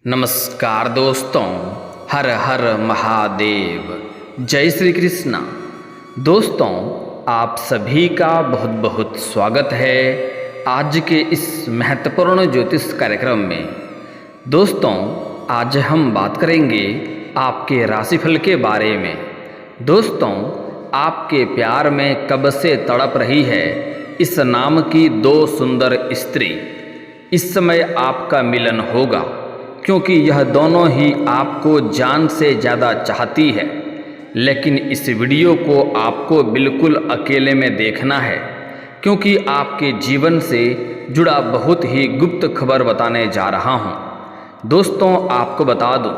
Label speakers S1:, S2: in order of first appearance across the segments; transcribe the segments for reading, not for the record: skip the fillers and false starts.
S1: नमस्कार दोस्तों, हर हर महादेव, जय श्री कृष्णा। दोस्तों, आप सभी का बहुत बहुत स्वागत है आज के इस महत्वपूर्ण ज्योतिष कार्यक्रम में। दोस्तों, आज हम बात करेंगे आपके राशिफल के बारे में। दोस्तों, आपके प्यार में कब से तड़प रही है इस नाम की दो सुंदर स्त्री। इस समय आपका मिलन होगा, क्योंकि यह दोनों ही आपको जान से ज़्यादा चाहती है। लेकिन इस वीडियो को आपको बिल्कुल अकेले में देखना है, क्योंकि आपके जीवन से जुड़ा बहुत ही गुप्त खबर बताने जा रहा हूँ। दोस्तों, आपको बता दूँ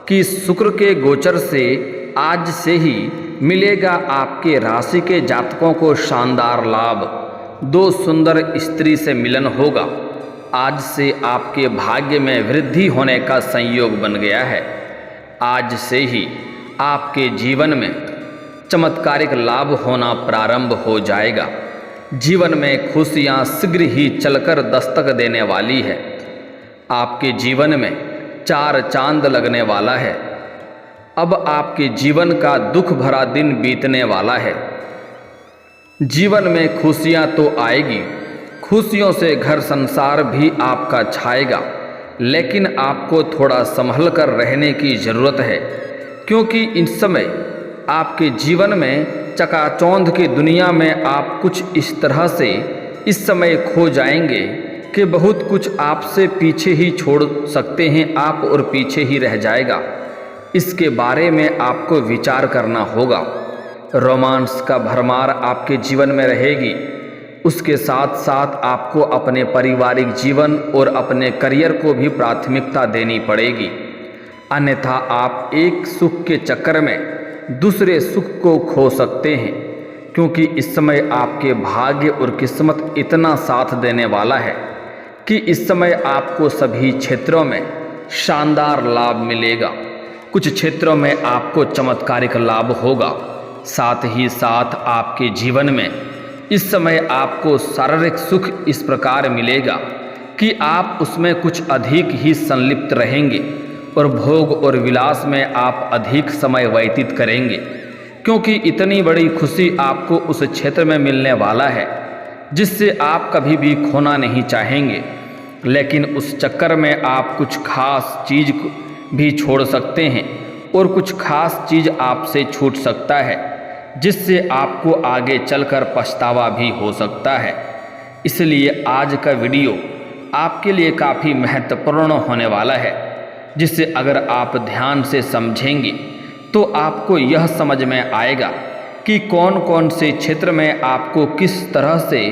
S1: कि शुक्र के गोचर से आज से ही मिलेगा आपके राशि के जातकों को शानदार लाभ। दो सुंदर स्त्री से मिलन होगा। आज से आपके भाग्य में वृद्धि होने का संयोग बन गया है। आज से ही आपके जीवन में चमत्कारिक लाभ होना प्रारंभ हो जाएगा। जीवन में खुशियां शीघ्र ही चलकर दस्तक देने वाली है। आपके जीवन में चार चांद लगने वाला है। अब आपके जीवन का दुख भरा दिन बीतने वाला है। जीवन में खुशियां तो आएगी, खुशियों से घर संसार भी आपका छाएगा। लेकिन आपको थोड़ा संभल कर रहने की ज़रूरत है, क्योंकि इस समय आपके जीवन में चकाचौंध की दुनिया में आप कुछ इस तरह से इस समय खो जाएंगे कि बहुत कुछ आपसे पीछे ही छोड़ सकते हैं आप, और पीछे ही रह जाएगा। इसके बारे में आपको विचार करना होगा। रोमांस का भरमार आपके जीवन में रहेगी। उसके साथ साथ आपको अपने पारिवारिक जीवन और अपने करियर को भी प्राथमिकता देनी पड़ेगी, अन्यथा आप एक सुख के चक्कर में दूसरे सुख को खो सकते हैं। क्योंकि इस समय आपके भाग्य और किस्मत इतना साथ देने वाला है कि इस समय आपको सभी क्षेत्रों में शानदार लाभ मिलेगा। कुछ क्षेत्रों में आपको चमत्कारिक लाभ होगा। साथ ही साथ आपके जीवन में इस समय आपको शारीरिक सुख इस प्रकार मिलेगा कि आप उसमें कुछ अधिक ही संलिप्त रहेंगे और भोग और विलास में आप अधिक समय व्यतीत करेंगे, क्योंकि इतनी बड़ी खुशी आपको उस क्षेत्र में मिलने वाला है जिससे आप कभी भी खोना नहीं चाहेंगे। लेकिन उस चक्कर में आप कुछ खास चीज़ भी छोड़ सकते हैं और कुछ खास चीज़ आपसे छूट सकता है, जिससे आपको आगे चलकर पछतावा भी हो सकता है। इसलिए आज का वीडियो आपके लिए काफ़ी महत्वपूर्ण होने वाला है, जिसे अगर आप ध्यान से समझेंगे तो आपको यह समझ में आएगा कि कौन कौन से क्षेत्र में आपको किस तरह से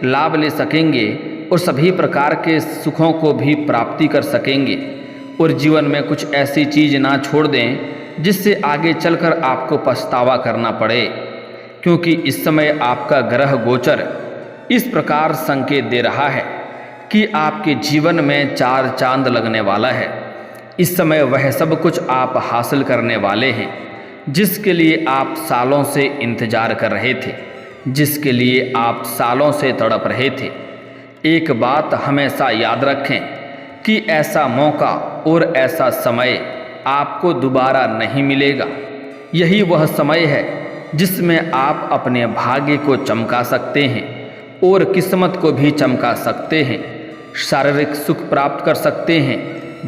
S1: लाभ ले सकेंगे और सभी प्रकार के सुखों को भी प्राप्ति कर सकेंगे, और जीवन में कुछ ऐसी चीज़ ना छोड़ दें जिससे आगे चलकर आपको पछतावा करना पड़े। क्योंकि इस समय आपका ग्रह गोचर इस प्रकार संकेत दे रहा है कि आपके जीवन में चार चांद लगने वाला है। इस समय वह सब कुछ आप हासिल करने वाले हैं जिसके लिए आप सालों से इंतजार कर रहे थे, जिसके लिए आप सालों से तड़प रहे थे। एक बात हमेशा याद रखें कि ऐसा मौका और ऐसा समय आपको दोबारा नहीं मिलेगा। यही वह समय है जिसमें आप अपने भाग्य को चमका सकते हैं और किस्मत को भी चमका सकते हैं। शारीरिक सुख प्राप्त कर सकते हैं,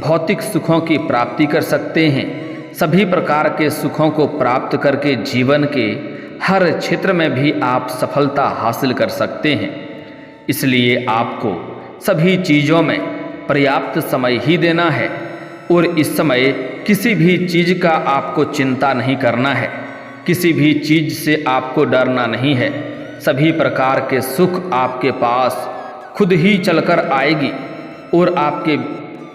S1: भौतिक सुखों की प्राप्ति कर सकते हैं। सभी प्रकार के सुखों को प्राप्त करके जीवन के हर क्षेत्र में भी आप सफलता हासिल कर सकते हैं। इसलिए आपको सभी चीज़ों में पर्याप्त समय ही देना है, और इस समय किसी भी चीज़ का आपको चिंता नहीं करना है। किसी भी चीज़ से आपको डरना नहीं है। सभी प्रकार के सुख आपके पास खुद ही चलकर आएगी और आपके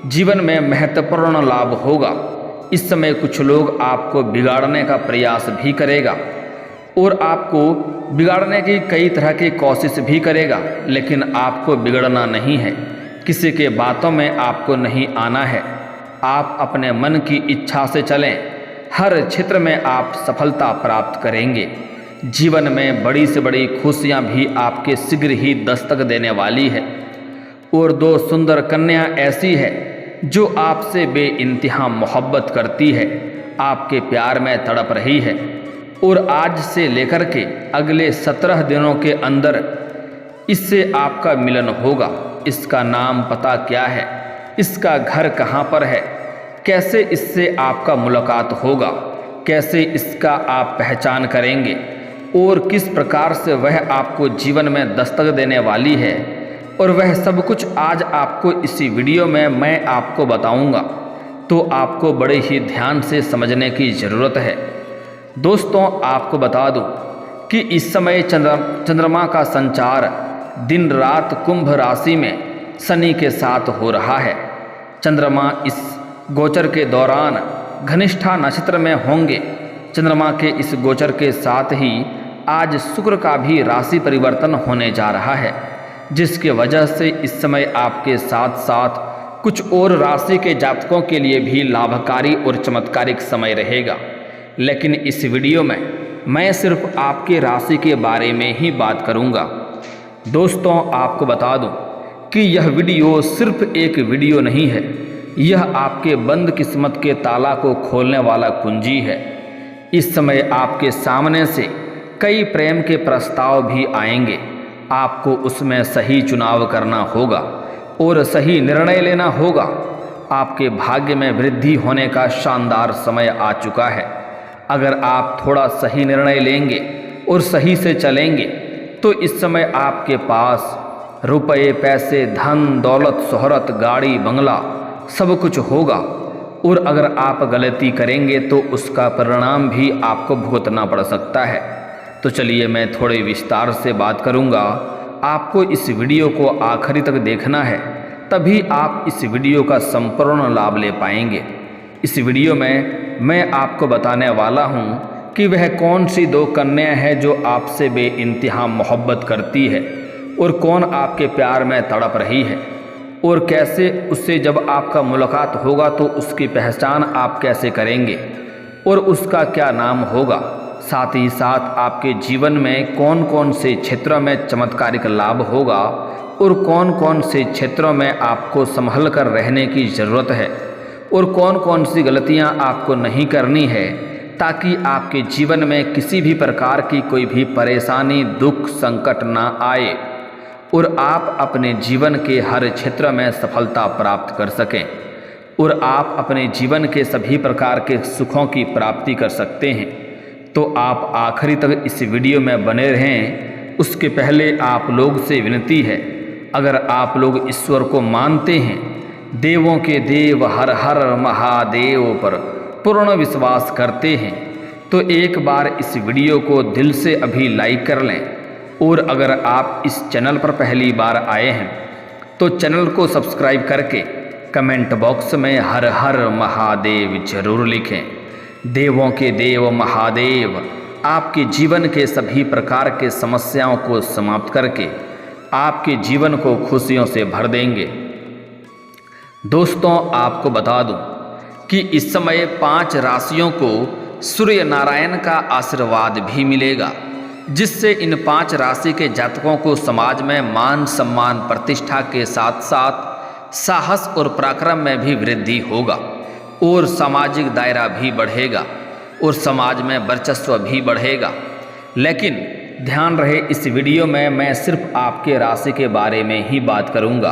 S1: जीवन में महत्वपूर्ण लाभ होगा। इस समय कुछ लोग आपको बिगाड़ने का प्रयास भी करेगा और आपको बिगाड़ने की कई तरह की कोशिश भी करेगा, लेकिन आपको बिगड़ना नहीं है। किसी के बातों में आपको नहीं आना है। आप अपने मन की इच्छा से चलें, हर क्षेत्र में आप सफलता प्राप्त करेंगे। जीवन में बड़ी से बड़ी खुशियां भी आपके शीघ्र ही दस्तक देने वाली है। और दो सुंदर कन्या ऐसी है जो आपसे बेइंतहा मोहब्बत करती है, आपके प्यार में तड़प रही है और आज से लेकर के अगले 17 दिनों के अंदर इससे आपका मिलन होगा। इसका नाम पता क्या है, इसका घर कहाँ पर है, कैसे इससे आपका मुलाकात होगा, कैसे इसका आप पहचान करेंगे और किस प्रकार से वह आपको जीवन में दस्तक देने वाली है, और वह सब कुछ आज आपको इसी वीडियो में मैं आपको बताऊंगा। तो आपको बड़े ही ध्यान से समझने की ज़रूरत है। दोस्तों, आपको बता दूं कि इस समय चंद्रमा का संचार दिन रात कुंभ राशि में शनि के साथ हो रहा है। चंद्रमा इस गोचर के दौरान घनिष्ठा नक्षत्र में होंगे। चंद्रमा के इस गोचर के साथ ही आज शुक्र का भी राशि परिवर्तन होने जा रहा है, जिसके वजह से इस समय आपके साथ साथ कुछ और राशि के जातकों के लिए भी लाभकारी और चमत्कारिक समय रहेगा। लेकिन इस वीडियो में मैं सिर्फ आपके राशि के बारे में ही बात करूंगा। दोस्तों, आपको बता दूं कि यह वीडियो सिर्फ एक वीडियो नहीं है, यह आपके बंद किस्मत के ताला को खोलने वाला कुंजी है। इस समय आपके सामने से कई प्रेम के प्रस्ताव भी आएंगे। आपको उसमें सही चुनाव करना होगा और सही निर्णय लेना होगा। आपके भाग्य में वृद्धि होने का शानदार समय आ चुका है। अगर आप थोड़ा सही निर्णय लेंगे और सही से चलेंगे तो इस समय आपके पास रुपए, पैसे, धन, दौलत, शोहरत, गाड़ी, बंगला सब कुछ होगा। और अगर आप गलती करेंगे तो उसका परिणाम भी आपको भुगतना पड़ सकता है। तो चलिए मैं थोड़े विस्तार से बात करूंगा। आपको इस वीडियो को आखिरी तक देखना है, तभी आप इस वीडियो का संपूर्ण लाभ ले पाएंगे। इस वीडियो में मैं आपको बताने वाला हूं कि वह कौन सी 2 कन्याएं हैं जो आपसे बेइंतहा मोहब्बत करती है और कौन आपके प्यार में तड़प रही है, और कैसे उससे जब आपका मुलाकात होगा तो उसकी पहचान आप कैसे करेंगे और उसका क्या नाम होगा। साथ ही साथ आपके जीवन में कौन कौन से क्षेत्रों में चमत्कारिक लाभ होगा और कौन कौन से क्षेत्रों में आपको संभल कर रहने की ज़रूरत है और कौन कौन सी गलतियां आपको नहीं करनी है, ताकि आपके जीवन में किसी भी प्रकार की कोई भी परेशानी, दुख, संकट ना आए और आप अपने जीवन के हर क्षेत्र में सफलता प्राप्त कर सकें और आप अपने जीवन के सभी प्रकार के सुखों की प्राप्ति कर सकते हैं। तो आप आखिरी तक इस वीडियो में बने रहें। उसके पहले आप लोग से विनती है, अगर आप लोग ईश्वर को मानते हैं, देवों के देव हर हर महादेव पर पूर्ण विश्वास करते हैं, तो एक बार इस वीडियो को दिल से अभी लाइक कर लें। और अगर आप इस चैनल पर पहली बार आए हैं तो चैनल को सब्सक्राइब करके कमेंट बॉक्स में हर हर महादेव जरूर लिखें। देवों के देव महादेव आपके जीवन के सभी प्रकार के समस्याओं को समाप्त करके आपके जीवन को खुशियों से भर देंगे। दोस्तों, आपको बता दूं कि इस समय 5 राशियों को सूर्य नारायण का आशीर्वाद भी मिलेगा, जिससे इन 5 राशि के जातकों को समाज में मान सम्मान प्रतिष्ठा के साथ साथ साहस और पराक्रम में भी वृद्धि होगा और सामाजिक दायरा भी बढ़ेगा और समाज में वर्चस्व भी बढ़ेगा। लेकिन ध्यान रहे, इस वीडियो में मैं सिर्फ आपके राशि के बारे में ही बात करूंगा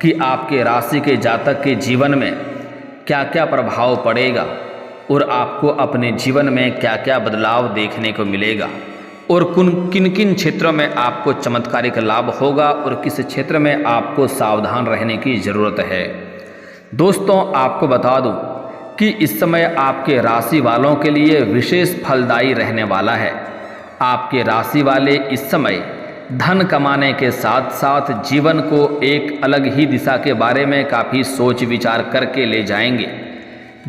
S1: कि आपके राशि के जातक के जीवन में क्या क्या प्रभाव पड़ेगा और आपको अपने जीवन में क्या क्या बदलाव देखने को मिलेगा और किन किन क्षेत्रों में आपको चमत्कारिक लाभ होगा और किस क्षेत्र में आपको सावधान रहने की ज़रूरत है। दोस्तों, आपको बता दूं कि इस समय आपके राशि वालों के लिए विशेष फलदायी रहने वाला है। आपके राशि वाले इस समय धन कमाने के साथ साथ जीवन को एक अलग ही दिशा के बारे में काफ़ी सोच विचार करके ले जाएंगे,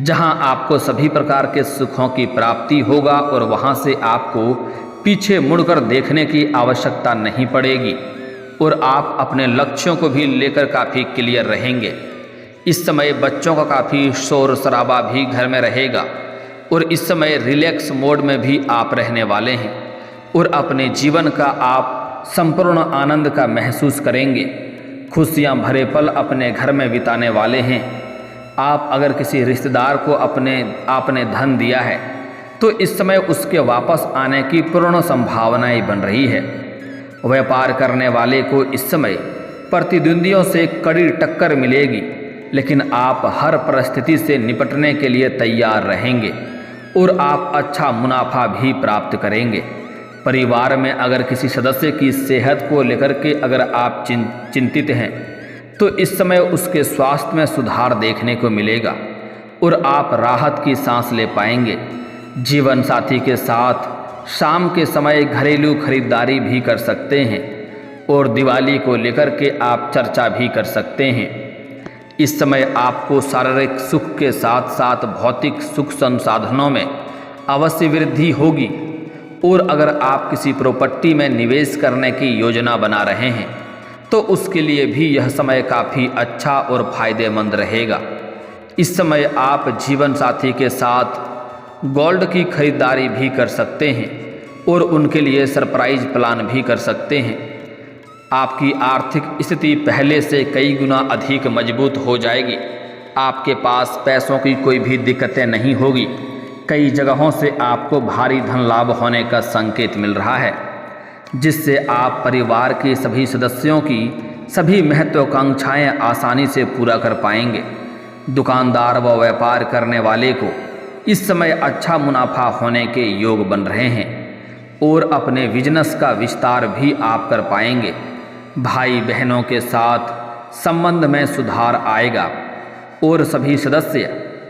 S1: जहां आपको सभी प्रकार के सुखों की प्राप्ति होगा और वहां से आपको पीछे मुड़कर देखने की आवश्यकता नहीं पड़ेगी और आप अपने लक्ष्यों को भी लेकर काफ़ी क्लियर रहेंगे। इस समय बच्चों का काफ़ी शोर शराबा भी घर में रहेगा और इस समय रिलैक्स मोड में भी आप रहने वाले हैं और अपने जीवन का आप संपूर्ण आनंद का महसूस करेंगे। खुशियां भरे पल अपने घर में बिताने वाले हैं। आप अगर किसी रिश्तेदार को आपने धन दिया है तो इस समय उसके वापस आने की पूर्ण संभावनाएं बन रही है। व्यापार करने वाले को इस समय प्रतिद्वंदियों से कड़ी टक्कर मिलेगी, लेकिन आप हर परिस्थिति से निपटने के लिए तैयार रहेंगे और आप अच्छा मुनाफा भी प्राप्त करेंगे। परिवार में अगर किसी सदस्य की सेहत को लेकर के अगर आप चिंतित हैं तो इस समय उसके स्वास्थ्य में सुधार देखने को मिलेगा और आप राहत की सांस ले पाएंगे। जीवन साथी के साथ शाम के समय घरेलू खरीदारी भी कर सकते हैं और दिवाली को लेकर के आप चर्चा भी कर सकते हैं। इस समय आपको शारीरिक सुख के साथ साथ भौतिक सुख संसाधनों में अवश्य वृद्धि होगी और अगर आप किसी प्रॉपर्टी में निवेश करने की योजना बना रहे हैं तो उसके लिए भी यह समय काफ़ी अच्छा और फायदेमंद रहेगा। इस समय आप जीवन साथी के साथ गोल्ड की खरीदारी भी कर सकते हैं और उनके लिए सरप्राइज प्लान भी कर सकते हैं। आपकी आर्थिक स्थिति पहले से कई गुना अधिक मजबूत हो जाएगी। आपके पास पैसों की कोई भी दिक्कतें नहीं होगी। कई जगहों से आपको भारी धन लाभ होने का संकेत मिल रहा है, जिससे आप परिवार के सभी सदस्यों की सभी महत्वाकांक्षाएं आसानी से पूरा कर पाएंगे। दुकानदार व व्यापार करने वाले को इस समय अच्छा मुनाफा होने के योग बन रहे हैं और अपने बिजनेस का विस्तार भी आप कर पाएंगे। भाई बहनों के साथ संबंध में सुधार आएगा और सभी सदस्य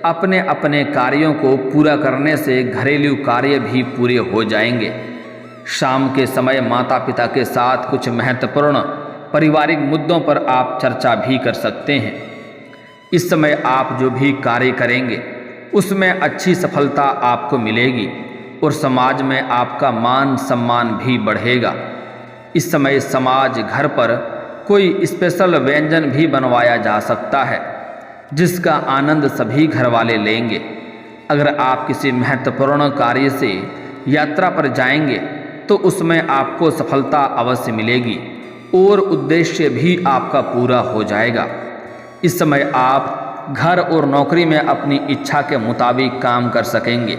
S1: अपने अपने कार्यों को पूरा करने से घरेलू कार्य भी पूरे हो जाएंगे। शाम के समय माता पिता के साथ कुछ महत्वपूर्ण पारिवारिक मुद्दों पर आप चर्चा भी कर सकते हैं। इस समय आप जो भी कार्य करेंगे उसमें अच्छी सफलता आपको मिलेगी और समाज में आपका मान सम्मान भी बढ़ेगा। इस समय समाज घर पर कोई स्पेशल व्यंजन भी बनवाया जा सकता है जिसका आनंद सभी घर वाले लेंगे। अगर आप किसी महत्वपूर्ण कार्य से यात्रा पर जाएंगे तो उसमें आपको सफलता अवश्य मिलेगी और उद्देश्य भी आपका पूरा हो जाएगा। इस समय आप घर और नौकरी में अपनी इच्छा के मुताबिक काम कर सकेंगे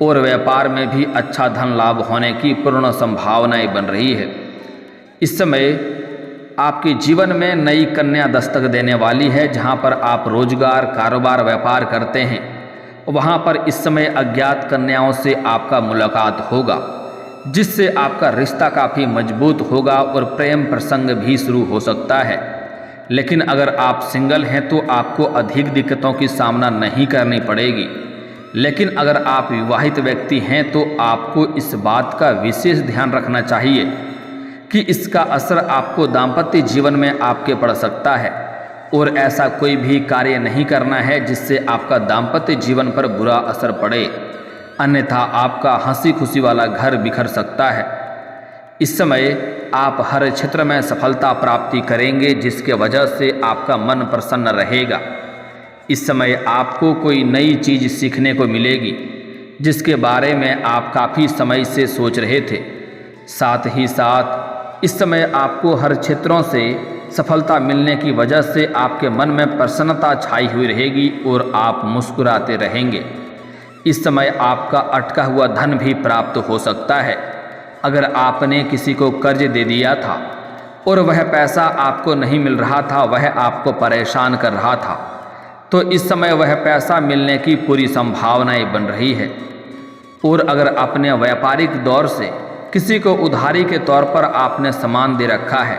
S1: और व्यापार में भी अच्छा धन लाभ होने की पूर्ण संभावनाएं बन रही है। इस समय आपके जीवन में नई कन्या दस्तक देने वाली है। जहां पर आप रोजगार, कारोबार, व्यापार करते हैं वहां पर इस समय अज्ञात कन्याओं से आपका मुलाकात होगा, जिससे आपका रिश्ता काफ़ी मजबूत होगा और प्रेम प्रसंग भी शुरू हो सकता है। लेकिन अगर आप सिंगल हैं तो आपको अधिक दिक्कतों की सामना नहीं करनी पड़ेगी। लेकिन अगर आप विवाहित व्यक्ति हैं तो आपको इस बात का विशेष ध्यान रखना चाहिए कि इसका असर आपको दाम्पत्य जीवन में आपके पड़ सकता है और ऐसा कोई भी कार्य नहीं करना है जिससे आपका दाम्पत्य जीवन पर बुरा असर पड़े, अन्यथा आपका हंसी खुशी वाला घर बिखर सकता है। इस समय आप हर क्षेत्र में सफलता प्राप्ति करेंगे, जिसके वजह से आपका मन प्रसन्न रहेगा। इस समय आपको कोई नई चीज़ सीखने को मिलेगी जिसके बारे में आप काफ़ी समय से सोच रहे थे। साथ ही साथ इस समय आपको हर क्षेत्रों से सफलता मिलने की वजह से आपके मन में प्रसन्नता छाई हुई रहेगी और आप मुस्कुराते रहेंगे। इस समय आपका अटका हुआ धन भी प्राप्त हो सकता है। अगर आपने किसी को कर्ज दे दिया था और वह पैसा आपको नहीं मिल रहा था, वह आपको परेशान कर रहा था, तो इस समय वह पैसा मिलने की पूरी संभावनाएं बन रही है। और अगर अपने व्यापारिक दौर से किसी को उधारी के तौर पर आपने सामान दे रखा है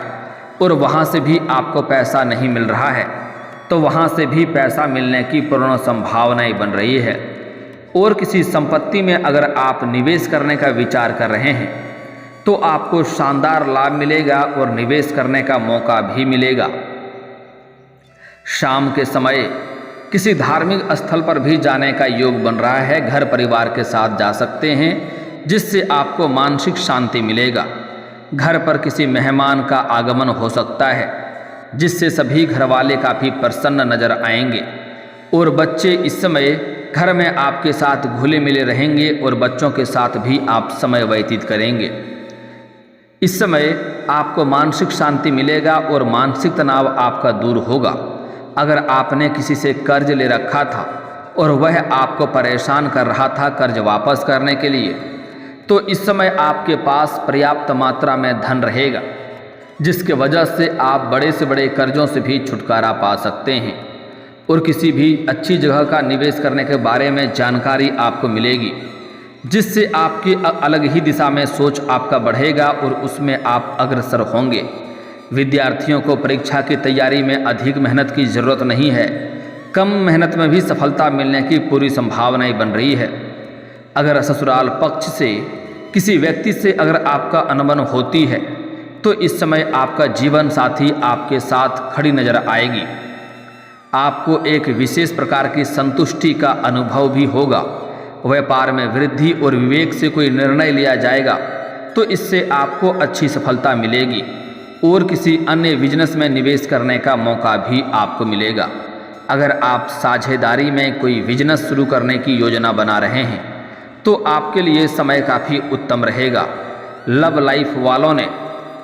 S1: और वहां से भी आपको पैसा नहीं मिल रहा है, तो वहां से भी पैसा मिलने की पूर्ण संभावनाएं बन रही है। और किसी संपत्ति में अगर आप निवेश करने का विचार कर रहे हैं तो आपको शानदार लाभ मिलेगा और निवेश करने का मौका भी मिलेगा। शाम के समय किसी धार्मिक स्थल पर भी जाने का योग बन रहा है। घर परिवार के साथ जा सकते हैं, जिससे आपको मानसिक शांति मिलेगा। घर पर किसी मेहमान का आगमन हो सकता है, जिससे सभी घर वाले काफ़ी प्रसन्न नजर आएंगे। और बच्चे इस समय घर में आपके साथ घुले मिले रहेंगे और बच्चों के साथ भी आप समय व्यतीत करेंगे। इस समय आपको मानसिक शांति मिलेगा और मानसिक तनाव आपका दूर होगा। अगर आपने किसी से कर्ज ले रखा था और वह आपको परेशान कर रहा था कर्ज वापस करने के लिए, तो इस समय आपके पास पर्याप्त मात्रा में धन रहेगा, जिसके वजह से आप बड़े से बड़े कर्जों से भी छुटकारा पा सकते हैं और किसी भी अच्छी जगह का निवेश करने के बारे में जानकारी आपको मिलेगी, जिससे आपकी अलग ही दिशा में सोच आपका बढ़ेगा और उसमें आप अग्रसर होंगे। विद्यार्थियों को परीक्षा की तैयारी में अधिक मेहनत की ज़रूरत नहीं है, कम मेहनत में भी सफलता मिलने की पूरी संभावनाएं बन रही है। अगर ससुराल पक्ष से किसी व्यक्ति से अगर आपका अनबन होती है तो इस समय आपका जीवन साथी आपके साथ खड़ी नजर आएगी। आपको एक विशेष प्रकार की संतुष्टि का अनुभव भी होगा। व्यापार में वृद्धि और विवेक से कोई निर्णय लिया जाएगा तो इससे आपको अच्छी सफलता मिलेगी और किसी अन्य बिजनेस में निवेश करने का मौका भी आपको मिलेगा। अगर आप साझेदारी में कोई बिजनेस शुरू करने की योजना बना रहे हैं तो आपके लिए समय काफ़ी उत्तम रहेगा। लव लाइफ वालों ने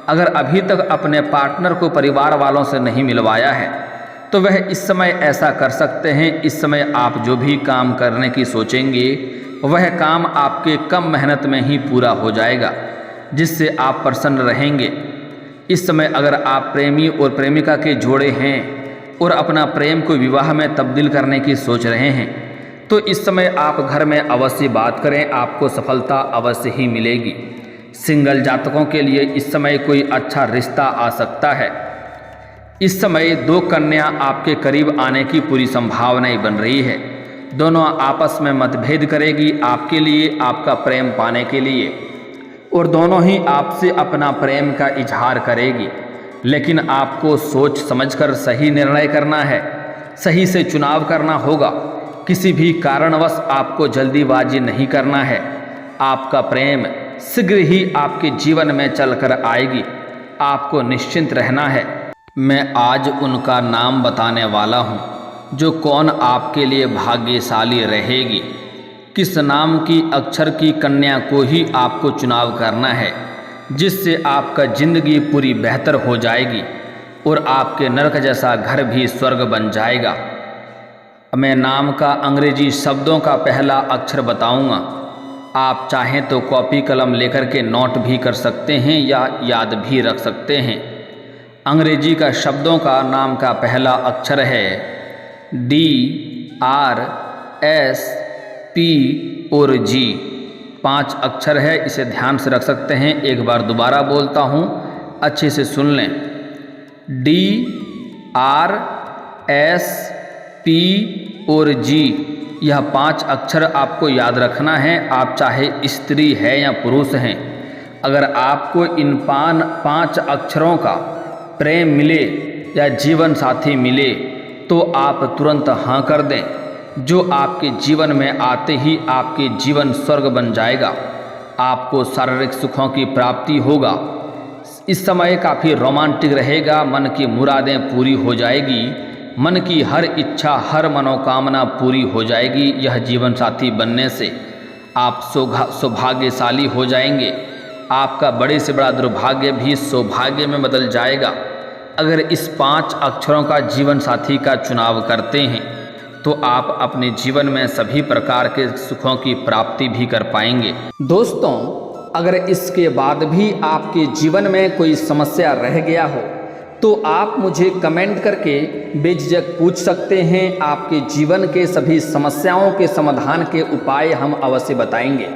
S1: अगर अभी तक अपने पार्टनर को परिवार वालों से नहीं मिलवाया है तो वह इस समय ऐसा कर सकते हैं। इस समय आप जो भी काम करने की सोचेंगे वह काम आपके कम मेहनत में ही पूरा हो जाएगा, जिससे आप प्रसन्न रहेंगे। इस समय अगर आप प्रेमी और प्रेमिका के जोड़े हैं और अपना प्रेम को विवाह में तब्दील करने की सोच रहे हैं तो इस समय आप घर में अवश्य बात करें, आपको सफलता अवश्य ही मिलेगी। सिंगल जातकों के लिए इस समय कोई अच्छा रिश्ता आ सकता है। इस समय दो कन्या आपके करीब आने की पूरी संभावनाएं बन रही है। दोनों आपस में मतभेद करेगी आपके लिए, आपका प्रेम पाने के लिए, और दोनों ही आपसे अपना प्रेम का इजहार करेगी। लेकिन आपको सोच समझकर सही निर्णय करना है, सही से चुनाव करना होगा। किसी भी कारणवश आपको जल्दीबाजी नहीं करना है। आपका प्रेम शीघ्र ही आपके जीवन में चलकर आएगी, आपको निश्चिंत रहना है। मैं आज उनका नाम बताने वाला हूँ जो कौन आपके लिए भाग्यशाली रहेगी। किस नाम की अक्षर की कन्या को ही आपको चुनाव करना है, जिससे आपका जिंदगी पूरी बेहतर हो जाएगी और आपके नरक जैसा घर भी स्वर्ग बन जाएगा। मैं नाम का अंग्रेजी शब्दों का पहला अक्षर बताऊंगा। आप चाहें तो कॉपी कलम लेकर के नोट भी कर सकते हैं या याद भी रख सकते हैं। अंग्रेजी का शब्दों का नाम का पहला अक्षर है D, R, S, P और G। 5 अक्षर है, इसे ध्यान से रख सकते हैं। एक बार दोबारा बोलता हूँ, अच्छे से सुन लें। D, R, S, P और G, यह 5 अक्षर आपको याद रखना है। आप चाहे स्त्री है या पुरुष हैं, अगर आपको इन 5 अक्षरों का प्रेम मिले या जीवन साथी मिले तो आप तुरंत हाँ कर दें, जो आपके जीवन में आते ही आपके जीवन स्वर्ग बन जाएगा। आपको शारीरिक सुखों की प्राप्ति होगा। इस समय काफ़ी रोमांटिक रहेगा, मन की मुरादें पूरी हो जाएगी, मन की हर इच्छा हर मनोकामना पूरी हो जाएगी। यह जीवन साथी बनने से आप सौभाग्यशाली हो जाएंगे। आपका बड़े से बड़ा दुर्भाग्य भी सौभाग्य में बदल जाएगा। अगर इस 5 अक्षरों का जीवन साथी का चुनाव करते हैं तो आप अपने जीवन में सभी प्रकार के सुखों की प्राप्ति भी कर पाएंगे। दोस्तों, अगर इसके बाद भी आपके जीवन में कोई समस्या रह गया हो तो आप मुझे कमेंट करके बेझिझक पूछ सकते हैं। आपके जीवन के सभी समस्याओं के समाधान के उपाय हम अवश्य बताएंगे।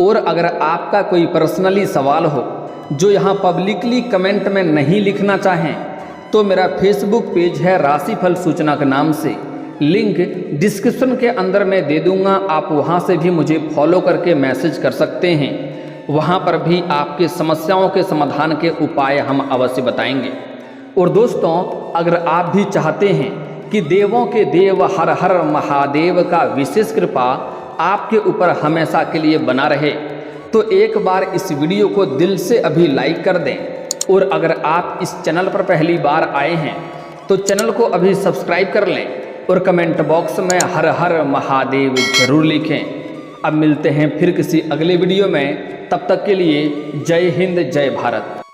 S1: और अगर आपका कोई पर्सनली सवाल हो जो यहाँ पब्लिकली कमेंट में नहीं लिखना चाहें तो मेरा फेसबुक पेज है राशिफल सूचना के नाम से, लिंक डिस्क्रिप्शन के अंदर मैं दे दूंगा। आप वहाँ से भी मुझे फॉलो करके मैसेज कर सकते हैं। वहाँ पर भी आपके समस्याओं के समाधान के उपाय हम अवश्य बताएंगे। और दोस्तों, अगर आप भी चाहते हैं कि देवों के देव हर हर महादेव का विशेष कृपा आपके ऊपर हमेशा के लिए बना रहे तो एक बार इस वीडियो को दिल से अभी लाइक कर दें। और अगर आप इस चैनल पर पहली बार आए हैं तो चैनल को अभी सब्सक्राइब कर लें और कमेंट बॉक्स में हर हर महादेव जरूर लिखें। अब मिलते हैं फिर किसी अगले वीडियो में, तब तक के लिए जय हिंद जय भारत।